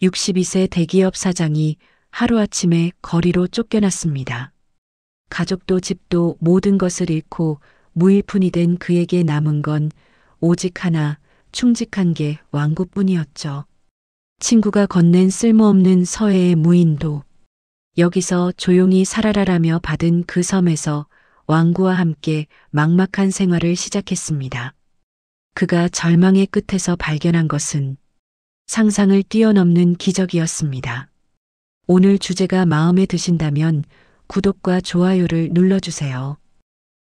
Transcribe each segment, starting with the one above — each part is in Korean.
62세 대기업 사장이 하루아침에 거리로 쫓겨났습니다. 가족도 집도 모든 것을 잃고 무일푼이 된 그에게 남은 건 오직 하나, 충직한 게 왕구뿐이었죠. 친구가 건넨 쓸모없는 서해의 무인도. 여기서 조용히 살아라라며 받은 그 섬에서 왕구와 함께 막막한 생활을 시작했습니다. 그가 절망의 끝에서 발견한 것은 상상을 뛰어넘는 기적이었습니다. 오늘 주제가 마음에 드신다면 구독과 좋아요를 눌러주세요.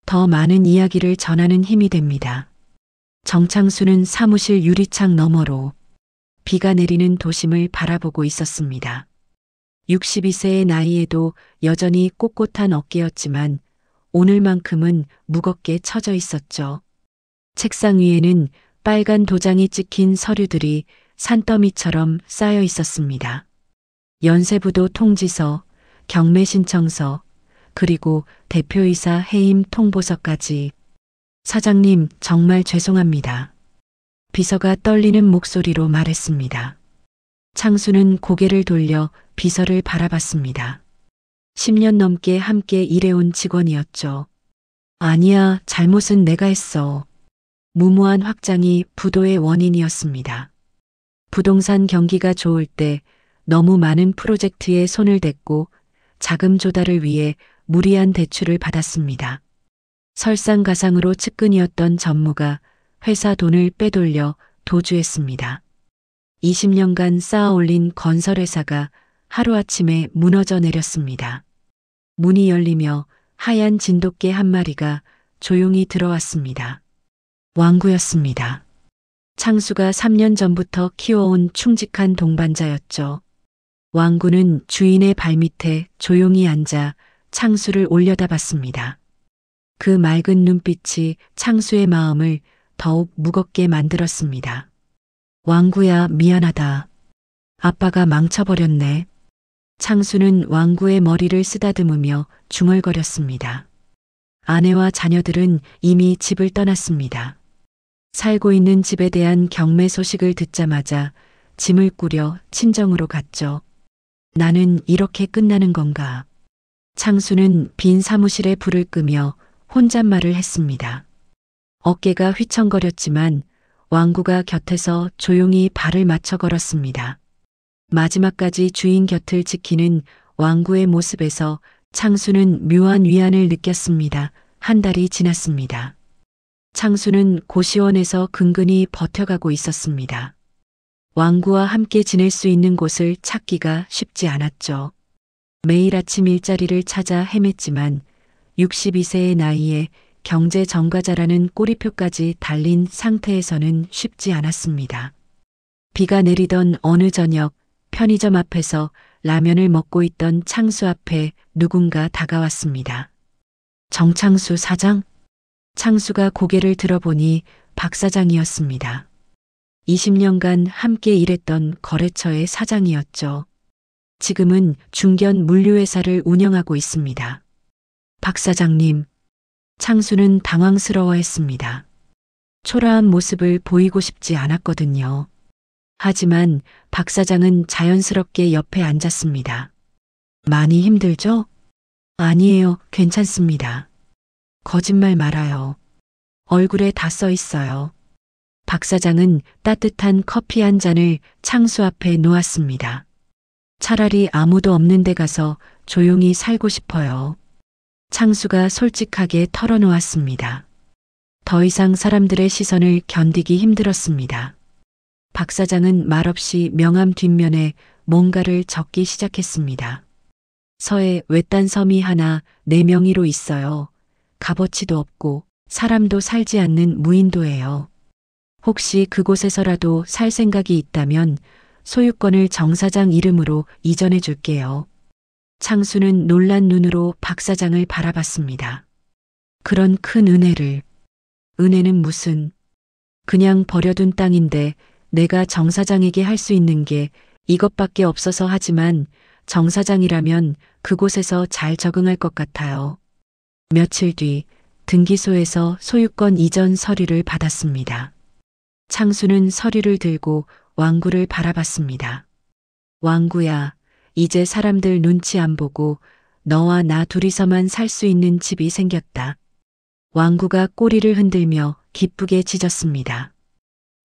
더 많은 이야기를 전하는 힘이 됩니다. 정창수는 사무실 유리창 너머로 비가 내리는 도심을 바라보고 있었습니다. 62세의 나이에도 여전히 꼿꼿한 어깨였지만 오늘만큼은 무겁게 처져 있었죠. 책상 위에는 빨간 도장이 찍힌 서류들이 산더미처럼 쌓여 있었습니다. 연세부도 통지서, 경매 신청서, 그리고 대표이사 해임 통보서까지. 사장님, 정말 죄송합니다. 비서가 떨리는 목소리로 말했습니다. 창수는 고개를 돌려 비서를 바라봤습니다. 10년 넘게 함께 일해온 직원이었죠. 아니야, 잘못은 내가 했어. 무모한 확장이 부도의 원인이었습니다. 부동산 경기가 좋을 때 너무 많은 프로젝트에 손을 댔고 자금 조달을 위해 무리한 대출을 받았습니다. 설상가상으로 측근이었던 전무가 회사 돈을 빼돌려 도주했습니다. 20년간 쌓아올린 건설회사가 하루아침에 무너져 내렸습니다. 문이 열리며 하얀 진돗개 한 마리가 조용히 들어왔습니다. 왕구였습니다. 창수가 3년 전부터 키워온 충직한 동반자였죠. 왕구는 주인의 발밑에 조용히 앉아 창수를 올려다봤습니다. 그 맑은 눈빛이 창수의 마음을 더욱 무겁게 만들었습니다. 왕구야, 미안하다. 아빠가 망쳐버렸네. 창수는 왕구의 머리를 쓰다듬으며 중얼거렸습니다. 아내와 자녀들은 이미 집을 떠났습니다. 살고 있는 집에 대한 경매 소식을 듣자마자 짐을 꾸려 친정으로 갔죠. 나는 이렇게 끝나는 건가? 창수는 빈 사무실에 불을 끄며 혼잣말을 했습니다. 어깨가 휘청거렸지만 왕구가 곁에서 조용히 발을 맞춰 걸었습니다. 마지막까지 주인 곁을 지키는 왕구의 모습에서 창수는 묘한 위안을 느꼈습니다. 한 달이 지났습니다. 창수는 고시원에서 근근히 버텨가고 있었습니다. 왕구와 함께 지낼 수 있는 곳을 찾기가 쉽지 않았죠. 매일 아침 일자리를 찾아 헤맸지만 62세의 나이에 경제 전과자라는 꼬리표까지 달린 상태에서는 쉽지 않았습니다. 비가 내리던 어느 저녁 편의점 앞에서 라면을 먹고 있던 창수 앞에 누군가 다가왔습니다. 정창수 사장? 창수가 고개를 들어보니 박 사장이었습니다. 20년간 함께 일했던 거래처의 사장이었죠. 지금은 중견 물류회사를 운영하고 있습니다. 박 사장님, 창수는 당황스러워했습니다. 초라한 모습을 보이고 싶지 않았거든요. 하지만 박 사장은 자연스럽게 옆에 앉았습니다. 많이 힘들죠? 아니에요, 괜찮습니다. 거짓말 말아요. 얼굴에 다 써 있어요. 박 사장은 따뜻한 커피 한 잔을 창수 앞에 놓았습니다. 차라리 아무도 없는 데 가서 조용히 살고 싶어요. 창수가 솔직하게 털어놓았습니다. 더 이상 사람들의 시선을 견디기 힘들었습니다. 박 사장은 말없이 명함 뒷면에 뭔가를 적기 시작했습니다. 서해 외딴 섬이 하나 내 명의로 있어요. 값어치도 없고 사람도 살지 않는 무인도예요. 혹시 그곳에서라도 살 생각이 있다면 소유권을 정 사장 이름으로 이전해 줄게요. 창수는 놀란 눈으로 박 사장을 바라봤습니다. 그런 큰 은혜를. 은혜는 무슨. 그냥 버려둔 땅인데 내가 정 사장에게 할 수 있는 게 이것밖에 없어서 하지만 정 사장이라면 그곳에서 잘 적응할 것 같아요. 며칠 뒤 등기소에서 소유권 이전 서류를 받았습니다. 창수는 서류를 들고 왕구를 바라봤습니다. 왕구야, 이제 사람들 눈치 안 보고 너와 나 둘이서만 살 수 있는 집이 생겼다. 왕구가 꼬리를 흔들며 기쁘게 짖었습니다.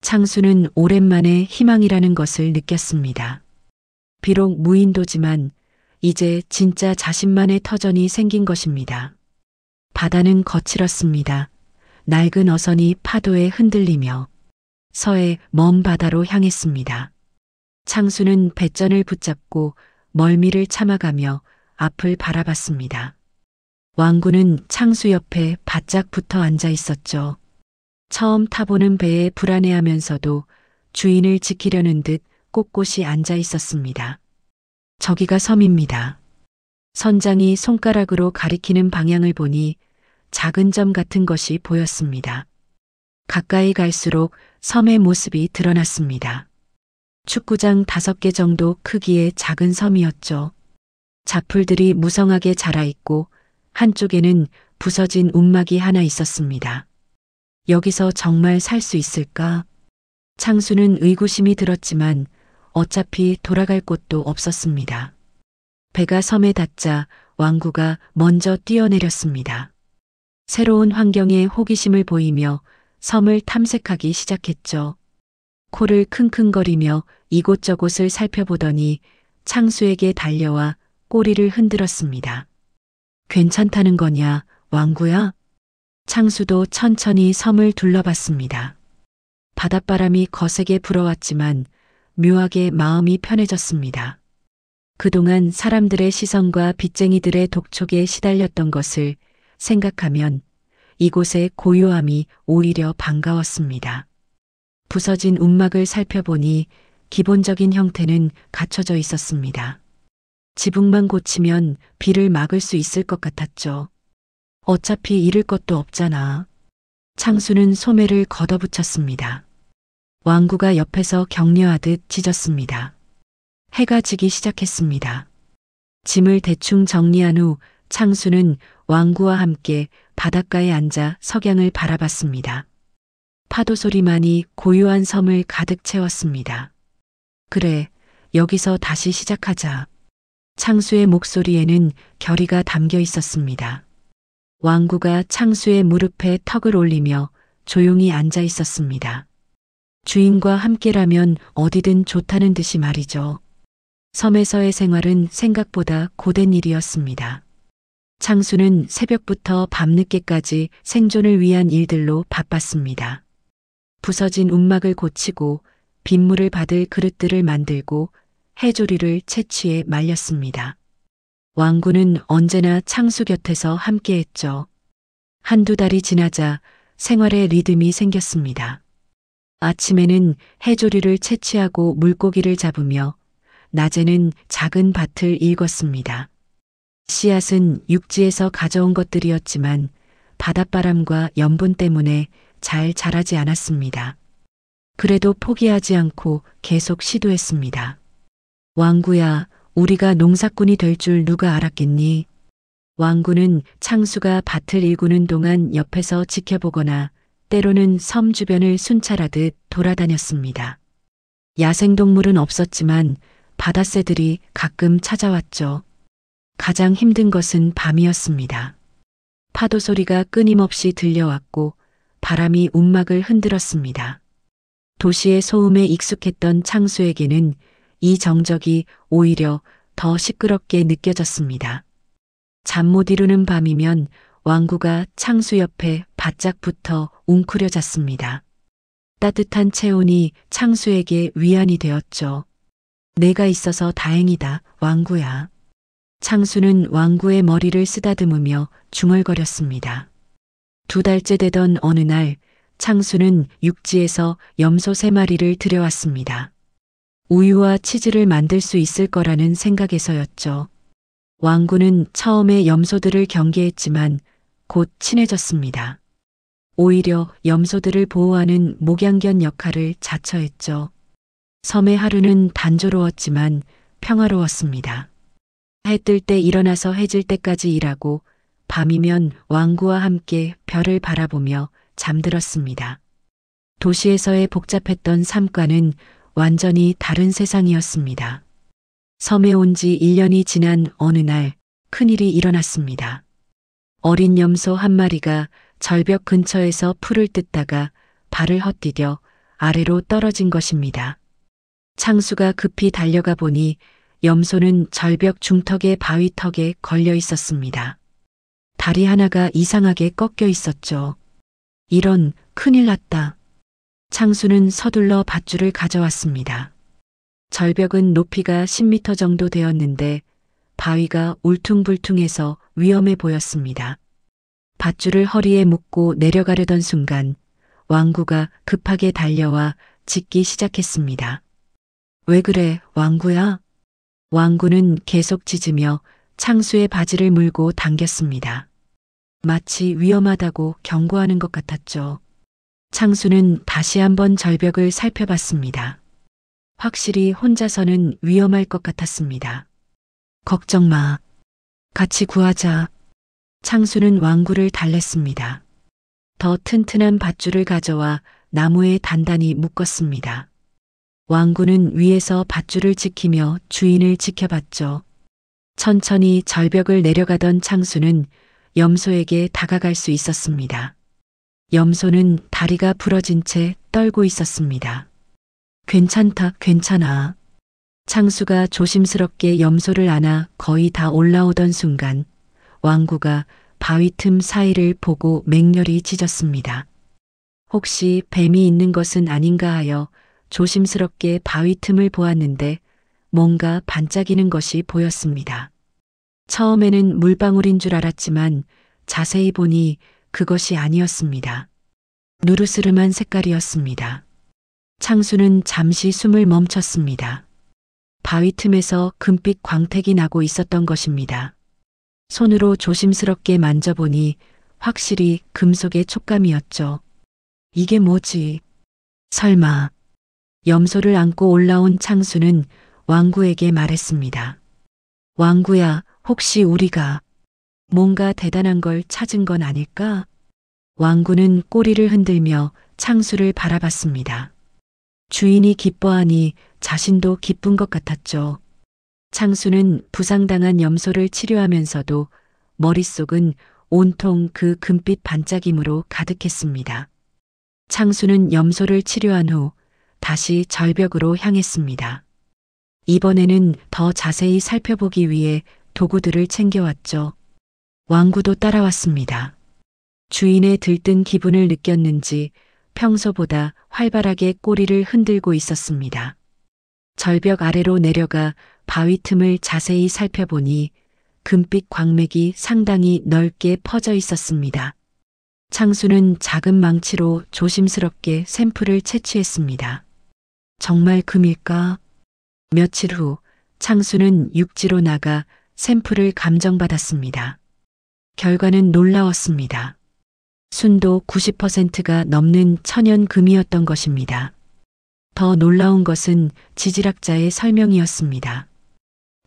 창수는 오랜만에 희망이라는 것을 느꼈습니다. 비록 무인도지만 이제 진짜 자신만의 터전이 생긴 것입니다. 바다는 거칠었습니다. 낡은 어선이 파도에 흔들리며 서해 먼 바다로 향했습니다. 창수는 뱃전을 붙잡고 멀미를 참아가며 앞을 바라봤습니다. 왕구는 창수 옆에 바짝 붙어 앉아 있었죠. 처음 타보는 배에 불안해하면서도 주인을 지키려는 듯 꼿꼿이 앉아 있었습니다. 저기가 섬입니다. 선장이 손가락으로 가리키는 방향을 보니 작은 점 같은 것이 보였습니다. 가까이 갈수록 섬의 모습이 드러났습니다. 축구장 5개 정도 크기의 작은 섬이었죠. 자풀들이 무성하게 자라있고 한쪽에는 부서진 움막이 하나 있었습니다. 여기서 정말 살 수 있을까? 창수는 의구심이 들었지만 어차피 돌아갈 곳도 없었습니다. 배가 섬에 닿자 왕구가 먼저 뛰어내렸습니다. 새로운 환경에 호기심을 보이며 섬을 탐색하기 시작했죠. 코를 킁킁거리며 이곳저곳을 살펴보더니 창수에게 달려와 꼬리를 흔들었습니다. 괜찮다는 거냐, 왕구야? 창수도 천천히 섬을 둘러봤습니다. 바닷바람이 거세게 불어왔지만 묘하게 마음이 편해졌습니다. 그동안 사람들의 시선과 빚쟁이들의 독촉에 시달렸던 것을 생각하면 이곳의 고요함이 오히려 반가웠습니다. 부서진 움막을 살펴보니 기본적인 형태는 갖춰져 있었습니다. 지붕만 고치면 비를 막을 수 있을 것 같았죠. 어차피 잃을 것도 없잖아. 창수는 소매를 걷어붙였습니다. 왕구가 옆에서 격려하듯 짖었습니다. 해가 지기 시작했습니다. 짐을 대충 정리한 후 창수는 왕구와 함께 바닷가에 앉아 석양을 바라봤습니다. 파도 소리만이 고요한 섬을 가득 채웠습니다. 그래, 여기서 다시 시작하자. 창수의 목소리에는 결의가 담겨 있었습니다. 왕구가 창수의 무릎에 턱을 올리며 조용히 앉아 있었습니다. 주인과 함께라면 어디든 좋다는 듯이 말이죠. 섬에서의 생활은 생각보다 고된 일이었습니다. 창수는 새벽부터 밤늦게까지 생존을 위한 일들로 바빴습니다. 부서진 움막을 고치고 빗물을 받을 그릇들을 만들고 해조리를 채취해 말렸습니다. 왕구는 언제나 창수 곁에서 함께했죠. 한두 달이 지나자 생활의 리듬이 생겼습니다. 아침에는 해조리를 채취하고 물고기를 잡으며 낮에는 작은 밭을 일궜습니다. 씨앗은 육지에서 가져온 것들이었지만 바닷바람과 염분 때문에 잘 자라지 않았습니다. 그래도 포기하지 않고 계속 시도했습니다. 왕구야, 우리가 농사꾼이 될 줄 누가 알았겠니? 왕구는 창수가 밭을 일구는 동안 옆에서 지켜보거나 때로는 섬 주변을 순찰하듯 돌아다녔습니다. 야생동물은 없었지만 바다새들이 가끔 찾아왔죠. 가장 힘든 것은 밤이었습니다. 파도 소리가 끊임없이 들려왔고 바람이 움막을 흔들었습니다. 도시의 소음에 익숙했던 창수에게는 이 정적이 오히려 더 시끄럽게 느껴졌습니다. 잠 못 이루는 밤이면 왕구가 창수 옆에 바짝 붙어 웅크려 잤습니다. 따뜻한 체온이 창수에게 위안이 되었죠. 내가 있어서 다행이다, 왕구야. 창수는 왕구의 머리를 쓰다듬으며 중얼거렸습니다. 2달째 되던 어느 날 창수는 육지에서 염소 3마리를 들여왔습니다. 우유와 치즈를 만들 수 있을 거라는 생각에서였죠. 왕구는 처음에 염소들을 경계했지만 곧 친해졌습니다. 오히려 염소들을 보호하는 목양견 역할을 자처했죠. 섬의 하루는 단조로웠지만 평화로웠습니다. 해 뜰 때 일어나서 해질 때까지 일하고 밤이면 왕구와 함께 별을 바라보며 잠들었습니다. 도시에서의 복잡했던 삶과는 완전히 다른 세상이었습니다. 섬에 온 지 1년이 지난 어느 날 큰일이 일어났습니다. 어린 염소 한 마리가 절벽 근처에서 풀을 뜯다가 발을 헛디뎌 아래로 떨어진 것입니다. 창수가 급히 달려가 보니 염소는 절벽 중턱의 바위턱에 걸려 있었습니다. 다리 하나가 이상하게 꺾여 있었죠. 이런, 큰일 났다. 창수는 서둘러 밧줄을 가져왔습니다. 절벽은 높이가 10m 정도 되었는데 바위가 울퉁불퉁해서 위험해 보였습니다. 밧줄을 허리에 묶고 내려가려던 순간 왕구가 급하게 달려와 짖기 시작했습니다. 왜 그래, 왕구야? 왕구는 계속 짖으며 창수의 바지를 물고 당겼습니다. 마치 위험하다고 경고하는 것 같았죠. 창수는 다시 한번 절벽을 살펴봤습니다. 확실히 혼자서는 위험할 것 같았습니다. 걱정 마. 같이 구하자. 창수는 왕구를 달랬습니다. 더 튼튼한 밧줄을 가져와 나무에 단단히 묶었습니다. 왕구는 위에서 밧줄을 지키며 주인을 지켜봤죠. 천천히 절벽을 내려가던 창수는 염소에게 다가갈 수 있었습니다. 염소는 다리가 부러진 채 떨고 있었습니다. 괜찮다, 괜찮아. 창수가 조심스럽게 염소를 안아 거의 다 올라오던 순간 왕구가 바위 틈 사이를 보고 맹렬히 짖었습니다. 혹시 뱀이 있는 것은 아닌가 하여 조심스럽게 바위 틈을 보았는데 뭔가 반짝이는 것이 보였습니다. 처음에는 물방울인 줄 알았지만 자세히 보니 그것이 아니었습니다. 누르스름한 색깔이었습니다. 창수는 잠시 숨을 멈췄습니다. 바위 틈에서 금빛 광택이 나고 있었던 것입니다. 손으로 조심스럽게 만져보니 확실히 금속의 촉감이었죠. 이게 뭐지? 설마. 염소를 안고 올라온 창수는 왕구에게 말했습니다. 왕구야, 혹시 우리가 뭔가 대단한 걸 찾은 건 아닐까? 왕구는 꼬리를 흔들며 창수를 바라봤습니다. 주인이 기뻐하니 자신도 기쁜 것 같았죠. 창수는 부상당한 염소를 치료하면서도 머릿속은 온통 그 금빛 반짝임으로 가득했습니다. 창수는 염소를 치료한 후 다시 절벽으로 향했습니다. 이번에는 더 자세히 살펴보기 위해 도구들을 챙겨왔죠. 왕구도 따라왔습니다. 주인의 들뜬 기분을 느꼈는지 평소보다 활발하게 꼬리를 흔들고 있었습니다. 절벽 아래로 내려가 바위 틈을 자세히 살펴보니 금빛 광맥이 상당히 넓게 퍼져 있었습니다. 창수는 작은 망치로 조심스럽게 샘플을 채취했습니다. 정말 금일까? 며칠 후 창수는 육지로 나가 샘플을 감정받았습니다. 결과는 놀라웠습니다. 순도 90%가 넘는 천연금이었던 것입니다. 더 놀라운 것은 지질학자의 설명이었습니다.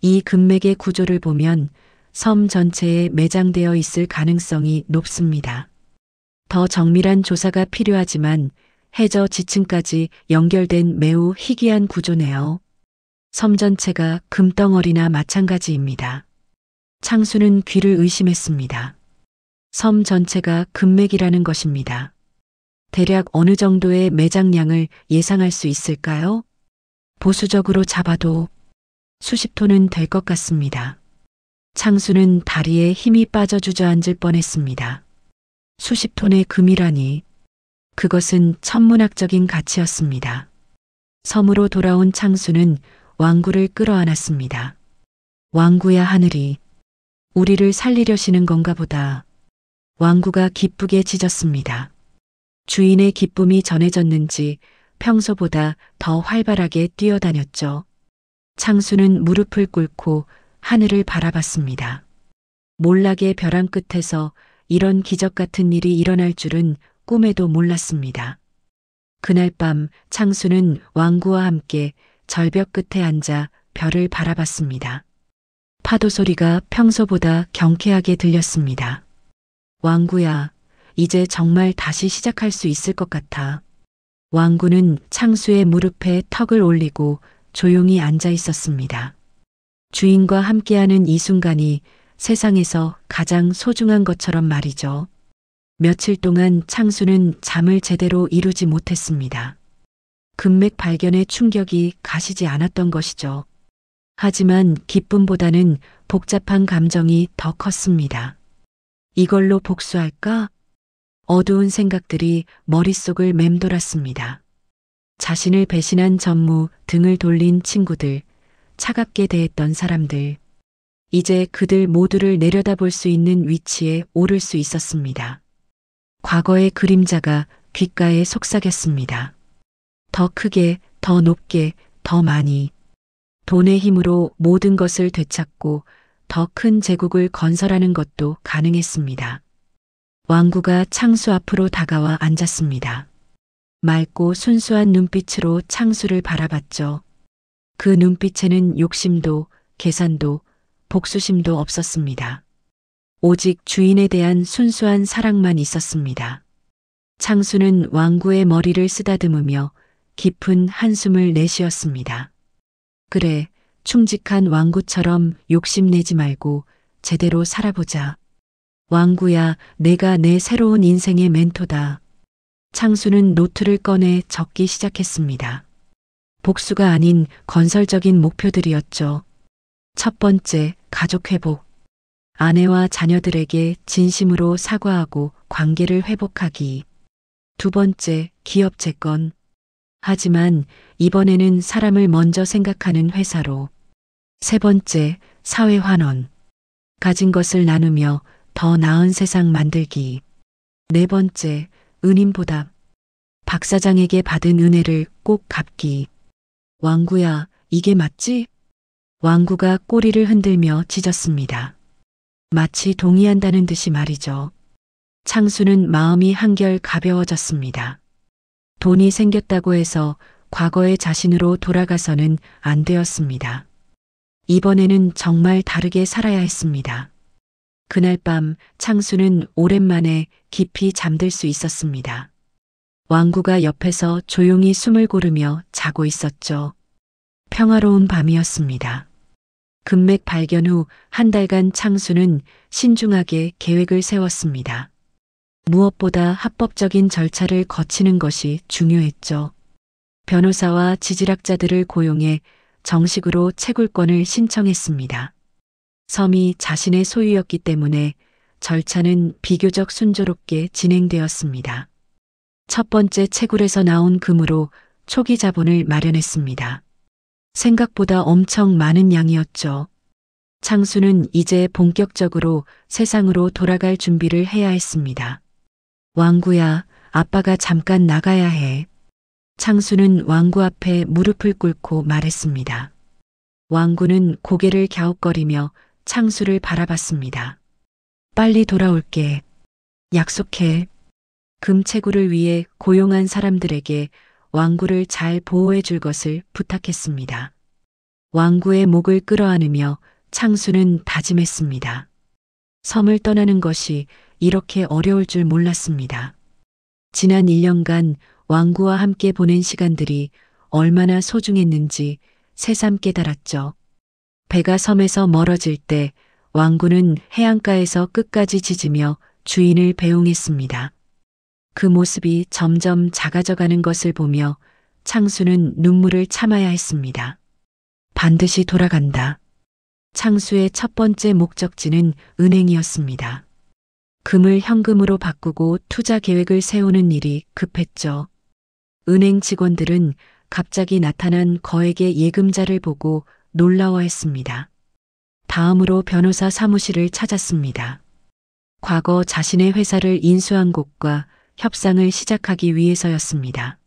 이 금맥의 구조를 보면 섬 전체에 매장되어 있을 가능성이 높습니다. 더 정밀한 조사가 필요하지만 해저 지층까지 연결된 매우 희귀한 구조네요. 섬 전체가 금덩어리나 마찬가지입니다. 창수는 귀를 의심했습니다. 섬 전체가 금맥이라는 것입니다. 대략 어느 정도의 매장량을 예상할 수 있을까요? 보수적으로 잡아도 수십 톤은 될 것 같습니다. 창수는 다리에 힘이 빠져 주저앉을 뻔했습니다. 수십 톤의 금이라니. 그것은 천문학적인 가치였습니다. 섬으로 돌아온 창수는 왕구를 끌어안았습니다. 왕구야, 하늘이 우리를 살리려시는 건가 보다. 왕구가 기쁘게 짖었습니다. 주인의 기쁨이 전해졌는지 평소보다 더 활발하게 뛰어다녔죠. 창수는 무릎을 꿇고 하늘을 바라봤습니다. 몰락의 벼랑 끝에서 이런 기적 같은 일이 일어날 줄은 꿈에도 몰랐습니다. 그날 밤 창수는 왕구와 함께 절벽 끝에 앉아 별을 바라봤습니다. 파도 소리가 평소보다 경쾌하게 들렸습니다. 왕구야, 이제 정말 다시 시작할 수 있을 것 같아. 왕구는 창수의 무릎에 턱을 올리고 조용히 앉아 있었습니다. 주인과 함께하는 이 순간이 세상에서 가장 소중한 것처럼 말이죠. 며칠 동안 창수는 잠을 제대로 이루지 못했습니다. 금맥 발견의 충격이 가시지 않았던 것이죠. 하지만 기쁨보다는 복잡한 감정이 더 컸습니다. 이걸로 복수할까? 어두운 생각들이 머릿속을 맴돌았습니다. 자신을 배신한 전무, 등을 돌린 친구들, 차갑게 대했던 사람들. 이제 그들 모두를 내려다볼 수 있는 위치에 오를 수 있었습니다. 과거의 그림자가 귓가에 속삭였습니다. 더 크게, 더 높게, 더 많이. 돈의 힘으로 모든 것을 되찾고 더 큰 제국을 건설하는 것도 가능했습니다. 왕구가 창수 앞으로 다가와 앉았습니다. 맑고 순수한 눈빛으로 창수를 바라봤죠. 그 눈빛에는 욕심도, 계산도, 복수심도 없었습니다. 오직 주인에 대한 순수한 사랑만 있었습니다. 창수는 왕구의 머리를 쓰다듬으며 깊은 한숨을 내쉬었습니다. 그래, 충직한 왕구처럼 욕심내지 말고 제대로 살아보자. 왕구야, 내가 내 새로운 인생의 멘토다. 창수는 노트를 꺼내 적기 시작했습니다. 복수가 아닌 건설적인 목표들이었죠. 첫 번째, 가족 회복. 아내와 자녀들에게 진심으로 사과하고 관계를 회복하기. 두 번째, 기업 재건. 하지만 이번에는 사람을 먼저 생각하는 회사로. 세 번째, 사회 환원. 가진 것을 나누며 더 나은 세상 만들기. 네 번째, 은인 보답. 박 사장에게 받은 은혜를 꼭 갚기. 왕구야, 이게 맞지? 왕구가 꼬리를 흔들며 짖었습니다. 마치 동의한다는 듯이 말이죠. 창수는 마음이 한결 가벼워졌습니다. 돈이 생겼다고 해서 과거의 자신으로 돌아가서는 안 되었습니다. 이번에는 정말 다르게 살아야 했습니다. 그날 밤 창수는 오랜만에 깊이 잠들 수 있었습니다. 왕구가 옆에서 조용히 숨을 고르며 자고 있었죠. 평화로운 밤이었습니다. 금맥 발견 후 한 달간 창수는 신중하게 계획을 세웠습니다. 무엇보다 합법적인 절차를 거치는 것이 중요했죠. 변호사와 지질학자들을 고용해 정식으로 채굴권을 신청했습니다. 섬이 자신의 소유였기 때문에 절차는 비교적 순조롭게 진행되었습니다. 첫 번째 채굴에서 나온 금으로 초기 자본을 마련했습니다. 생각보다 엄청 많은 양이었죠. 창수는 이제 본격적으로 세상으로 돌아갈 준비를 해야 했습니다. 왕구야, 아빠가 잠깐 나가야 해. 창수는 왕구 앞에 무릎을 꿇고 말했습니다. 왕구는 고개를 갸웃거리며 창수를 바라봤습니다. 빨리 돌아올게. 약속해. 금채굴을 위해 고용한 사람들에게 왕구를 잘 보호해 줄 것을 부탁했습니다. 왕구의 목을 끌어안으며 창수는 다짐했습니다. 섬을 떠나는 것이 이렇게 어려울 줄 몰랐습니다. 지난 1년간 왕구와 함께 보낸 시간들이 얼마나 소중했는지 새삼 깨달았죠. 배가 섬에서 멀어질 때 왕구는 해안가에서 끝까지 짖으며 주인을 배웅했습니다. 그 모습이 점점 작아져가는 것을 보며 창수는 눈물을 참아야 했습니다. 반드시 돌아간다. 창수의 첫 번째 목적지는 은행이었습니다. 금을 현금으로 바꾸고 투자 계획을 세우는 일이 급했죠. 은행 직원들은 갑자기 나타난 거액의 예금자를 보고 놀라워했습니다. 다음으로 변호사 사무실을 찾았습니다. 과거 자신의 회사를 인수한 곳과 협상을 시작하기 위해서였습니다.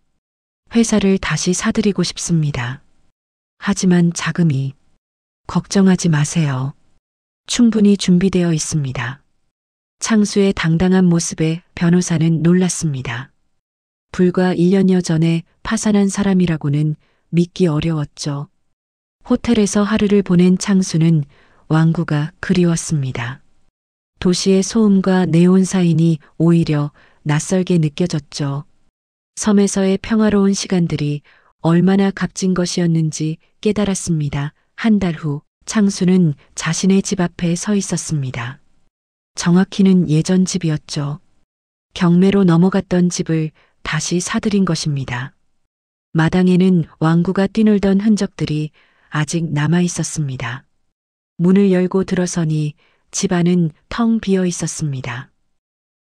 회사를 다시 사들이고 싶습니다. 하지만 자금이. 걱정하지 마세요. 충분히 준비되어 있습니다. 창수의 당당한 모습에 변호사는 놀랐습니다. 불과 1년여 전에 파산한 사람이라고는 믿기 어려웠죠. 호텔에서 하루를 보낸 창수는 왕구가 그리웠습니다. 도시의 소음과 네온 사인이 오히려 낯설게 느껴졌죠. 섬에서의 평화로운 시간들이 얼마나 값진 것이었는지 깨달았습니다. 한 달 후 창수는 자신의 집 앞에 서 있었습니다. 정확히는 예전 집이었죠. 경매로 넘어갔던 집을 다시 사들인 것입니다. 마당에는 왕구가 뛰놀던 흔적들이 아직 남아 있었습니다. 문을 열고 들어서니 집안은 텅 비어 있었습니다.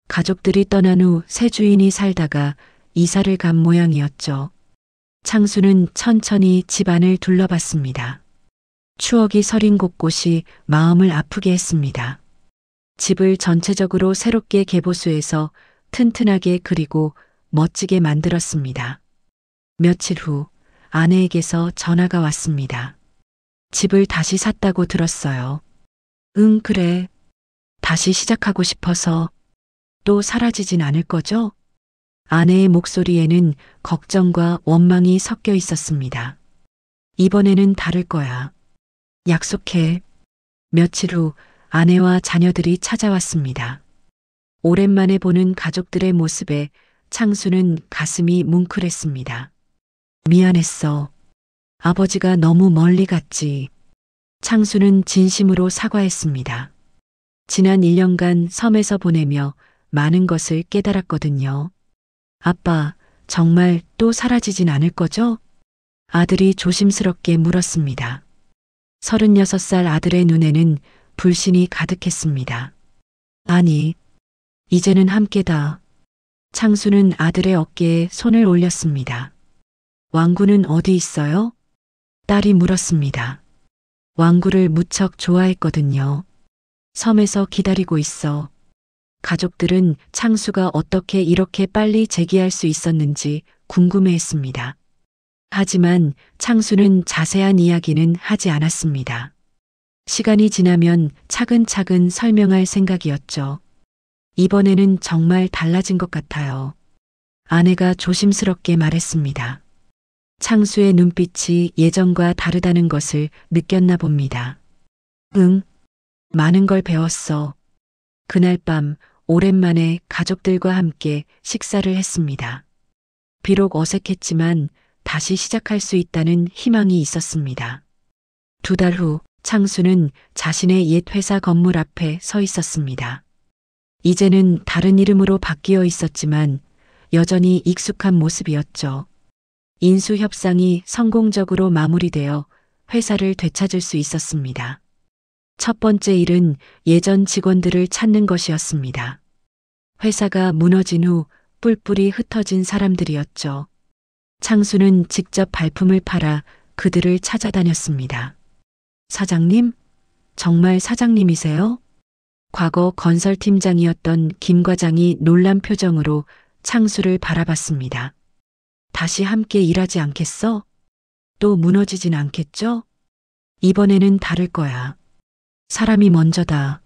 가족들이 떠난 후 새 주인이 살다가 이사를 간 모양이었죠. 창수는 천천히 집안을 둘러봤습니다. 추억이 서린 곳곳이 마음을 아프게 했습니다. 집을 전체적으로 새롭게 개보수해서 튼튼하게 그리고 멋지게 만들었습니다. 며칠 후 아내에게서 전화가 왔습니다. 집을 다시 샀다고 들었어요. 응, 그래. 다시 시작하고 싶어서. 또 사라지진 않을 거죠? 아내의 목소리에는 걱정과 원망이 섞여 있었습니다. 이번에는 다를 거야. 약속해. 며칠 후 아내와 자녀들이 찾아왔습니다. 오랜만에 보는 가족들의 모습에 창수는 가슴이 뭉클했습니다. 미안했어. 아버지가 너무 멀리 갔지. 창수는 진심으로 사과했습니다. 지난 1년간 섬에서 보내며 많은 것을 깨달았거든요. 아빠, 정말 또 사라지진 않을 거죠? 아들이 조심스럽게 물었습니다. 36살 아들의 눈에는 불신이 가득했습니다. 아니, 이제는 함께다. 창수는 아들의 어깨에 손을 올렸습니다. 왕구는 어디 있어요? 딸이 물었습니다. 왕구를 무척 좋아했거든요. 섬에서 기다리고 있어. 가족들은 창수가 어떻게 이렇게 빨리 재기할 수 있었는지 궁금해했습니다. 하지만 창수는 자세한 이야기는 하지 않았습니다. 시간이 지나면 차근차근 설명할 생각이었죠. 이번에는 정말 달라진 것 같아요. 아내가 조심스럽게 말했습니다. 창수의 눈빛이 예전과 다르다는 것을 느꼈나 봅니다. 응, 많은 걸 배웠어. 그날 밤 오랜만에 가족들과 함께 식사를 했습니다. 비록 어색했지만 다시 시작할 수 있다는 희망이 있었습니다. 2달 후 창수는 자신의 옛 회사 건물 앞에 서 있었습니다. 이제는 다른 이름으로 바뀌어 있었지만 여전히 익숙한 모습이었죠. 인수 협상이 성공적으로 마무리되어 회사를 되찾을 수 있었습니다. 첫 번째 일은 예전 직원들을 찾는 것이었습니다. 회사가 무너진 후 뿔뿔이 흩어진 사람들이었죠. 창수는 직접 발품을 팔아 그들을 찾아다녔습니다. 사장님? 정말 사장님이세요? 과거 건설팀장이었던 김 과장이 놀란 표정으로 창수를 바라봤습니다. 다시 함께 일하지 않겠어? 또 무너지진 않겠죠? 이번에는 다를 거야. 사람이 먼저다.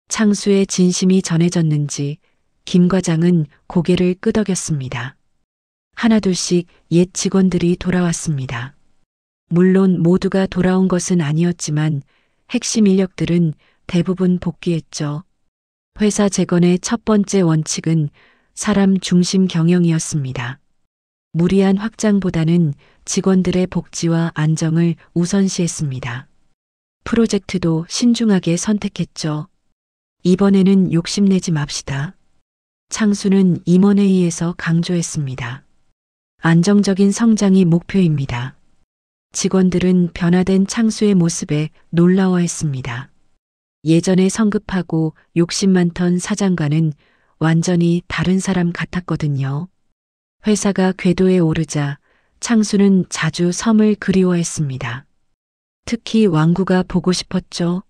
창수의 진심이 전해졌는지 김 과장은 고개를 끄덕였습니다. 하나둘씩 옛 직원들이 돌아왔습니다. 물론 모두가 돌아온 것은 아니었지만 핵심 인력들은 대부분 복귀했죠. 회사 재건의 첫 번째 원칙은 사람 중심 경영이었습니다. 무리한 확장보다는 직원들의 복지와 안정을 우선시했습니다. 프로젝트도 신중하게 선택했죠. 이번에는 욕심내지 맙시다. 창수는 임원회의에서 강조했습니다. 안정적인 성장이 목표입니다. 직원들은 변화된 창수의 모습에 놀라워했습니다. 예전에 성급하고 욕심 많던 사장과는 완전히 다른 사람 같았거든요. 회사가 궤도에 오르자 창수는 자주 섬을 그리워했습니다. 특히 왕구가 보고 싶었죠.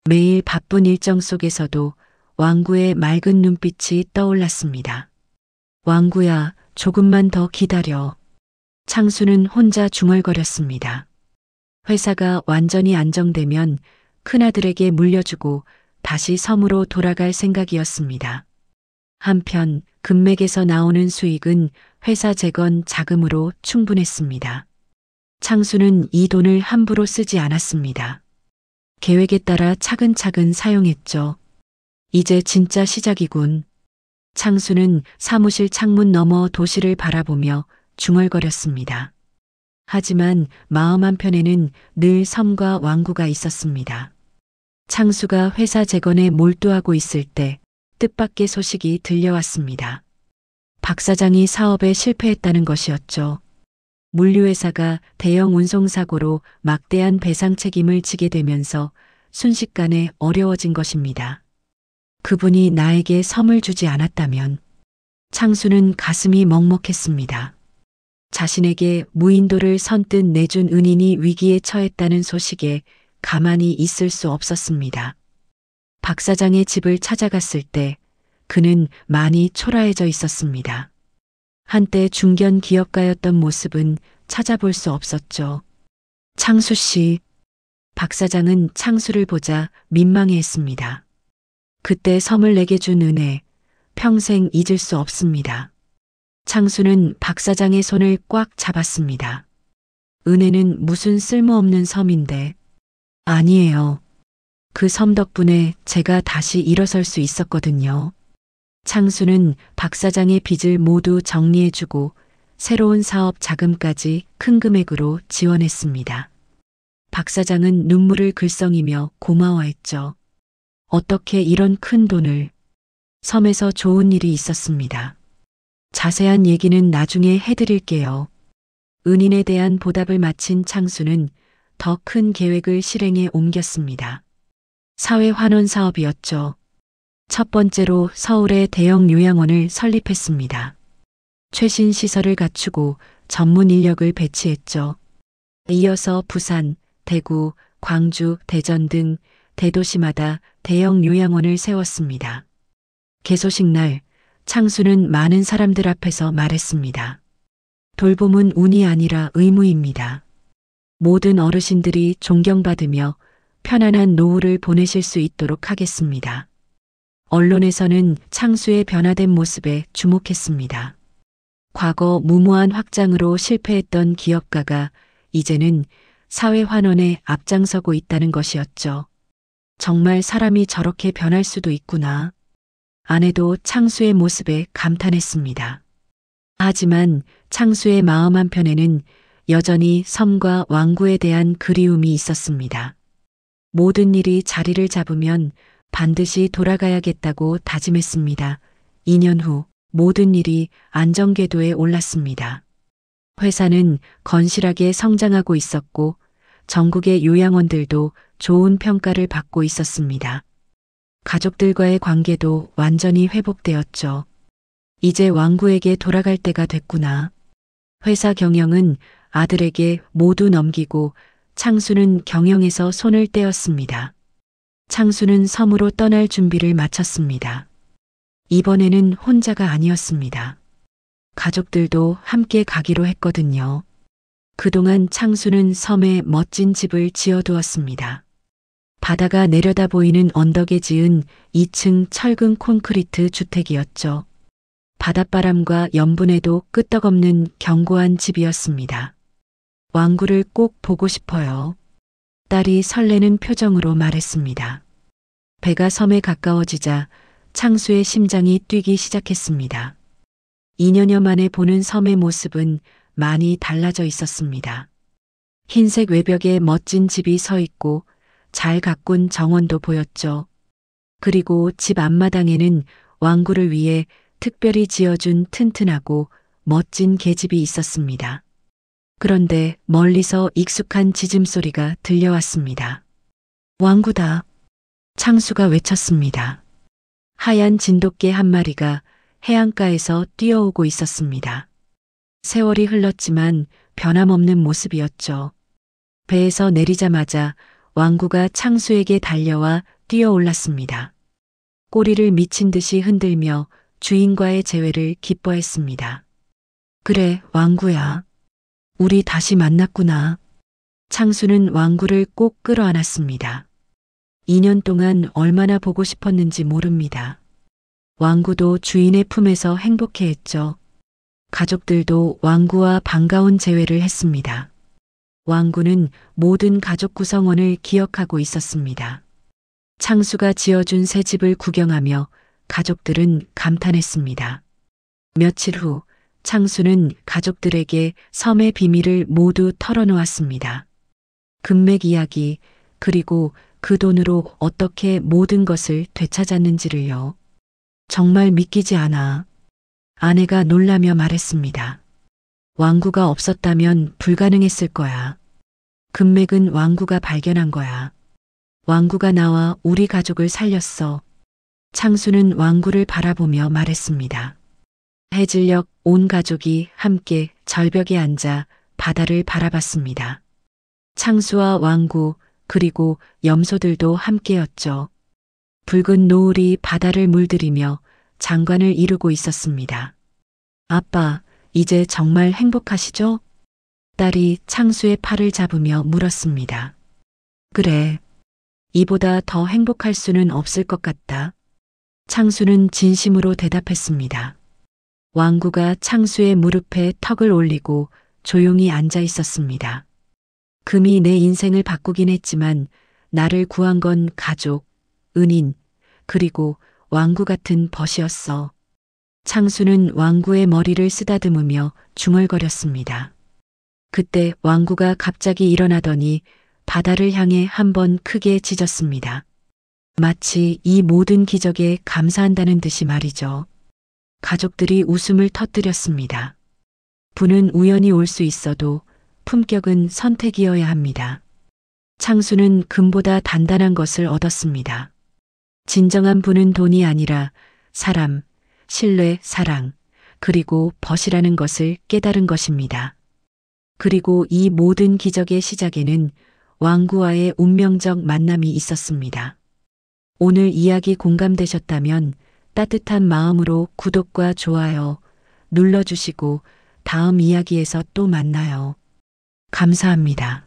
매일 바쁜 일정 속에서도 왕구의 맑은 눈빛이 떠올랐습니다. 왕구야, 조금만 더 기다려. 창수는 혼자 중얼거렸습니다. 회사가 완전히 안정되면 큰아들에게 물려주고 다시 섬으로 돌아갈 생각이었습니다. 한편 금맥에서 나오는 수익은 회사 재건 자금으로 충분했습니다. 창수는 이 돈을 함부로 쓰지 않았습니다. 계획에 따라 차근차근 사용했죠. 이제 진짜 시작이군. 창수는 사무실 창문 너머 도시를 바라보며 중얼거렸습니다. 하지만 마음 한편에는 늘 섬과 왕구가 있었습니다. 창수가 회사 재건에 몰두하고 있을 때 뜻밖의 소식이 들려왔습니다. 박 사장이 사업에 실패했다는 것이었죠. 물류회사가 대형 운송사고로 막대한 배상 책임을 지게 되면서 순식간에 어려워진 것입니다. 그분이 나에게 섬을 주지 않았다면 창수는 가슴이 먹먹했습니다. 자신에게 무인도를 선뜻 내준 은인이 위기에 처했다는 소식에 가만히 있을 수 없었습니다. 박 사장의 집을 찾아갔을 때 그는 많이 초라해져 있었습니다. 한때 중견 기업가였던 모습은 찾아볼 수 없었죠. 창수 씨. 박 사장은 창수를 보자 민망해했습니다. 그때 섬을 내게 준 은혜, 평생 잊을 수 없습니다. 창수는 박 사장의 손을 꽉 잡았습니다. 은혜는 무슨 쓸모없는 섬인데. 아니에요. 그 섬 덕분에 제가 다시 일어설 수 있었거든요. 창수는 박 사장의 빚을 모두 정리해주고 새로운 사업 자금까지 큰 금액으로 지원했습니다. 박 사장은 눈물을 글썽이며 고마워했죠. 어떻게 이런 큰 돈을. 섬에서 좋은 일이 있었습니다. 자세한 얘기는 나중에 해드릴게요. 은인에 대한 보답을 마친 창수는 더 큰 계획을 실행에 옮겼습니다. 사회 환원 사업이었죠. 첫 번째로 서울에 대형 요양원을 설립했습니다. 최신 시설을 갖추고 전문 인력을 배치했죠. 이어서 부산, 대구, 광주, 대전 등 대도시마다 대형 요양원을 세웠습니다. 개소식 날 창수는 많은 사람들 앞에서 말했습니다. 돌봄은 운이 아니라 의무입니다. 모든 어르신들이 존경받으며 편안한 노후를 보내실 수 있도록 하겠습니다. 언론에서는 창수의 변화된 모습에 주목했습니다. 과거 무모한 확장으로 실패했던 기업가가 이제는 사회 환원에 앞장서고 있다는 것이었죠. 정말 사람이 저렇게 변할 수도 있구나. 아내도 창수의 모습에 감탄했습니다. 하지만 창수의 마음 한편에는 여전히 섬과 왕구에 대한 그리움이 있었습니다. 모든 일이 자리를 잡으면 반드시 돌아가야겠다고 다짐했습니다. 2년 후 모든 일이 안정궤도에 올랐습니다. 회사는 건실하게 성장하고 있었고 전국의 요양원들도 좋은 평가를 받고 있었습니다. 가족들과의 관계도 완전히 회복되었죠. 이제 왕구에게 돌아갈 때가 됐구나. 회사 경영은 아들에게 모두 넘기고 창수는 경영에서 손을 떼었습니다. 창수는 섬으로 떠날 준비를 마쳤습니다. 이번에는 혼자가 아니었습니다. 가족들도 함께 가기로 했거든요. 그동안 창수는 섬에 멋진 집을 지어두었습니다. 바다가 내려다 보이는 언덕에 지은 2층 철근 콘크리트 주택이었죠. 바닷바람과 연분에도 끄떡없는 견고한 집이었습니다. 왕구를 꼭 보고 싶어요. 딸이 설레는 표정으로 말했습니다. 배가 섬에 가까워지자 창수의 심장이 뛰기 시작했습니다. 2년여 만에 보는 섬의 모습은 많이 달라져 있었습니다. 흰색 외벽에 멋진 집이 서 있고 잘 가꾼 정원도 보였죠. 그리고 집 앞마당에는 왕구를 위해 특별히 지어준 튼튼하고 멋진 계집이 있었습니다. 그런데 멀리서 익숙한 짖음소리가 들려왔습니다. 왕구다. 창수가 외쳤습니다. 하얀 진돗개 한 마리가 해안가에서 뛰어오고 있었습니다. 세월이 흘렀지만 변함없는 모습이었죠. 배에서 내리자마자 왕구가 창수에게 달려와 뛰어올랐습니다. 꼬리를 미친 듯이 흔들며 주인과의 재회를 기뻐했습니다. 그래, 왕구야. 우리 다시 만났구나. 창수는 왕구를 꼭 끌어안았습니다. 2년 동안 얼마나 보고 싶었는지 모릅니다. 왕구도 주인의 품에서 행복해했죠. 가족들도 왕구와 반가운 재회를 했습니다. 왕구는 모든 가족 구성원을 기억하고 있었습니다. 창수가 지어준 새 집을 구경하며 가족들은 감탄했습니다. 며칠 후 창수는 가족들에게 섬의 비밀을 모두 털어놓았습니다. 금맥 이야기, 그리고 그 돈으로 어떻게 모든 것을 되찾았는지를요. 정말 믿기지 않아. 아내가 놀라며 말했습니다. 왕구가 없었다면 불가능했을 거야. 금맥은 왕구가 발견한 거야. 왕구가 나와 우리 가족을 살렸어. 창수는 왕구를 바라보며 말했습니다. 해질녘 온 가족이 함께 절벽에 앉아 바다를 바라봤습니다. 창수와 왕구 그리고 염소들도 함께였죠. 붉은 노을이 바다를 물들이며 장관을 이루고 있었습니다. 아빠, 이제 정말 행복하시죠? 딸이 창수의 팔을 잡으며 물었습니다. 그래. 이보다 더 행복할 수는 없을 것 같다. 창수는 진심으로 대답했습니다. 왕구가 창수의 무릎에 턱을 올리고 조용히 앉아 있었습니다. 금이 내 인생을 바꾸긴 했지만 나를 구한 건 가족, 은인, 그리고 왕구 같은 벗이었어. 창수는 왕구의 머리를 쓰다듬으며 중얼거렸습니다. 그때 왕구가 갑자기 일어나더니 바다를 향해 한번 크게 짖었습니다. 마치 이 모든 기적에 감사한다는 듯이 말이죠. 가족들이 웃음을 터뜨렸습니다. 부는 우연히 올 수 있어도 품격은 선택이어야 합니다. 창수는 금보다 단단한 것을 얻었습니다. 진정한 부는 돈이 아니라 사람, 신뢰, 사랑, 그리고 벗이라는 것을 깨달은 것입니다. 그리고 이 모든 기적의 시작에는 왕구와의 운명적 만남이 있었습니다. 오늘 이야기 공감되셨다면 따뜻한 마음으로 구독과 좋아요 눌러주시고 다음 이야기에서 또 만나요. 감사합니다.